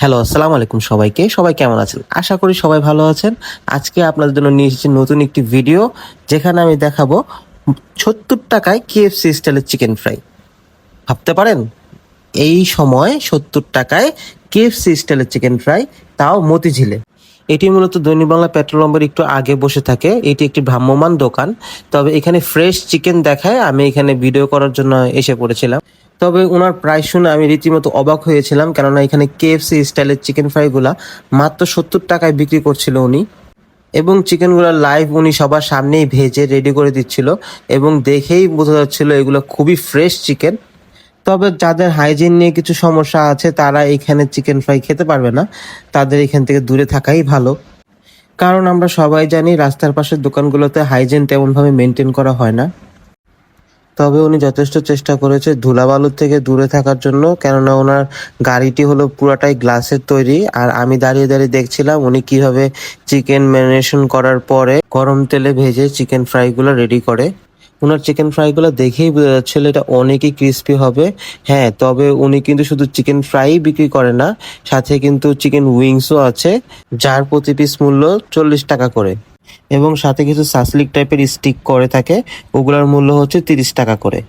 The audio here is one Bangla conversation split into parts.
হ্যালো, আসসালামু আলাইকুম সবাইকে। সবাই কেমন আছেন? আশা করি সবাই ভালো আছেন। আজকে আপনাদের জন্য নিয়ে এসেছি নতুন একটি ভিডিও, যেখানে আমি দেখাবো ৳৭০ KFC স্টাইলের চিকেন ফ্রাই। ভাবতে পারেন? এই সময় ৳৭০ KFC স্টাইলের চিকেন ফ্রাই, তাও মতিঝিলে। এটি মূলত দৈনিক বাংলা পেট্রোল পাম্পের একটু আগে বসে থাকে। এটি একটি ভ্রাম্যমাণ দোকান। তবে এখানে ফ্রেশ চিকেন দেখায় আমি এখানে ভিডিও করার জন্য এসে পড়েছিলাম। তবে উনার প্রাইস শুনে আমি রীতিমতো অবাক হয়েছিলাম, কেননা এখানে KFC স্টাইলের চিকেন ফ্রাইগুলা মাত্র ৳৭০ বিক্রি করছিল উনি। এবং চিকেনগুলা লাইভ উনি সবার সামনেই ভেজে রেডি করে দিচ্ছিল, এবং দেখেই বোঝা যাচ্ছিল এগুলো খুবই ফ্রেশ চিকেন। তবে যাদের হাইজিন নিয়ে কিছু সমস্যা আছে তারা এখানে চিকেন ফ্রাই খেতে পারবে না। তাদের এখান থেকে দূরে থাকাই ভালো। কারণ আমরা সবাই জানি রাস্তার পাশের দোকানগুলোতে হাইজিন তেমনভাবে মেনটেন করা হয় না। তবে উনি যথেষ্ট চেষ্টা করেছে ধুলাবালুর থেকে দূরে থাকার জন্য, কেননা ওনার গাড়িটি হলো পুরাটাই গ্লাসের তৈরি। আর আমি দাঁড়িয়ে দাঁড়িয়ে দেখছিলাম উনি কিভাবে চিকেন ম্যারিনেশন করার পরে গরম তেলে ভেজে চিকেন ফ্রাইগুলো রেডি করে। উনার চিকেন ফ্রাইগুলো দেখেই বোঝা যাচ্ছিল এটা অনেকই ক্রিস্পি হবে। হ্যাঁ, তবে উনি কিন্তু শুধু চিকেন ফ্রাই বিক্রি করে না, সাথে কিন্তু চিকেন উইংসও আছে, যার প্রতি পিস মূল্য ৳40 করে। এবং সাথে কিছু সাসলিক টাইপের স্টিক করে থাকে, ওগুলোর মূল্য হচ্ছে ৳30 করে।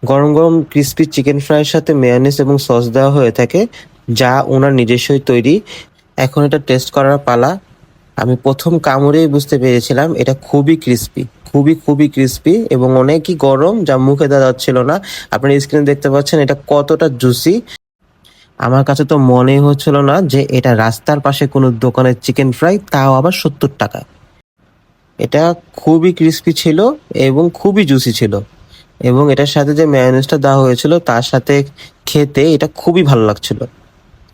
গরম গরম ক্রিস্পি চিকেন ফ্রাইয়ের সাথে মেয়োনিজ এবং সস দেওয়া হয়ে থাকে, যা ওনার নিজস্বই তৈরি। এখন এটা টেস্ট করার পালা। আমি প্রথম কামড়েই বুঝতে পেরেছিলাম এটা খুবই ক্রিস্পি, খুবই খুবই ক্রিস্পি এবং অনেকই গরম, যা মুখে দেওয়া যাচ্ছিল না। আপনার স্ক্রিনে দেখতে পাচ্ছেন এটা কতটা জুসি। আমার কাছে তো মনেই হচ্ছিল না যে এটা রাস্তার পাশে কোনো দোকানের চিকেন ফ্রাই, তাও আবার ৳৭০। এটা খুবই ক্রিস্পি ছিল এবং খুবই জুসি ছিল, এবং এটার সাথে যে মেয়োনিজটা দেওয়া হয়েছিল তার সাথে খেতে এটা খুবই ভালো লাগছিল।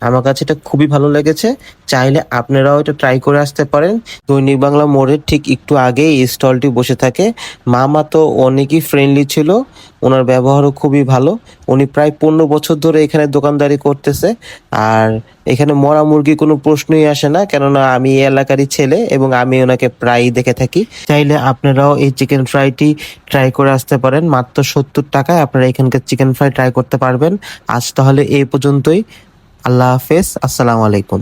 আমার কাছে এটা খুবই ভালো লেগেছে। চাইলে আপনারাও এটা ট্রাই করে আসতে পারেন। দৈনিক বাংলা মোড়ের ঠিক একটু আগেই এই স্টলটি বসে থাকে। মামা তো অনেকই ফ্রেন্ডলি ছিল, ওনার ব্যবহারও খুবই ভালো। উনি প্রায় 15 বছর ধরে এখানে দোকানদারি করতেছে। আর এখানে মরা মুরগি কোনো প্রশ্নই আসে না, কেননা আমি এই এলাকারই ছেলে এবং আমি ওনাকে প্রায়ই দেখে থাকি। চাইলে আপনারাও এই চিকেন ফ্রাইটি ট্রাই করে আসতে পারেন। মাত্র ৳৭০ আপনারা এখানকার চিকেন ফ্রাই ট্রাই করতে পারবেন। আজ তাহলে এই পর্যন্তই। আল্লাহ হাফেজ, আসসালামু আলাইকুম।